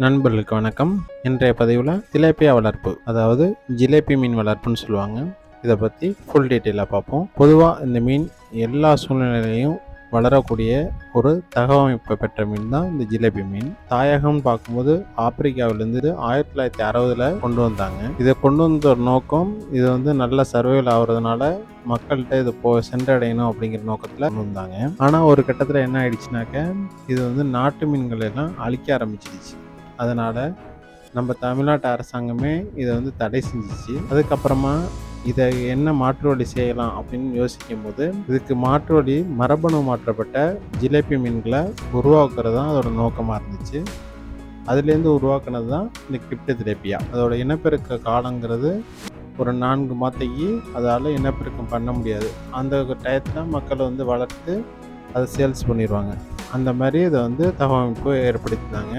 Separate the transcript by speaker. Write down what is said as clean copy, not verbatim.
Speaker 1: நண்பர்களுக்கு வணக்கம். இன்றைய பதிவில் திலேப்பியா வளர்ப்பு, அதாவது ஜிலேபி மீன் வளர்ப்புன்னு சொல்லுவாங்க. இதை பற்றி ஃபுல் டீட்டெயிலாக பார்ப்போம். பொதுவாக இந்த மீன் எல்லா சூழ்நிலையிலையும் வளரக்கூடிய ஒரு தகவமைப்பு பெற்ற மீன் தான் இந்த ஜிலேபி மீன். தாயகம்னு பார்க்கும்போது ஆப்பிரிக்காவிலேருந்து 1960 கொண்டு வந்தாங்க. இதை கொண்டு வந்த ஒரு நோக்கம், இது நல்ல சர்வைவல் ஆகுறதுனால மக்கள்கிட்ட இது சென்றடையணும் அப்படிங்கிற நோக்கத்தில் கொண்டு வந்தாங்க. ஆனால் ஒரு கட்டத்தில் என்ன ஆயிடுச்சுனாக்க, இது நாட்டு மீன்கள் எல்லாம் அழிக்க ஆரம்பிச்சிடுச்சு. அதனால் நம்ம தமிழ்நாட்டு அரசாங்கமே இதை தடை செஞ்சிச்சு. அதுக்கப்புறமா இதை என்ன மாற்று வழி செய்யலாம் அப்படின்னு யோசிக்கும் போது, இதுக்கு மாற்று வழி மரபணு மாற்றப்பட்ட ஜிலேபி மீன்களை உருவாக்குறது தான் அதோட நோக்கமாக இருந்துச்சு. அதுலேருந்து உருவாக்குனது தான் இந்த கிரிப்டோ திலேப்பியா. அதோட இனப்பெருக்க காலங்கிறது ஒரு 4 மாதத்துக்கு அதால் இனப்பெருக்கம் பண்ண முடியாது. அந்த டயத்தில் மக்கள் வளர்த்து அதை சேல்ஸ் பண்ணிடுவாங்க. அந்த மாதிரி இதை தகவமைப்பு ஏற்படுத்தினாங்க.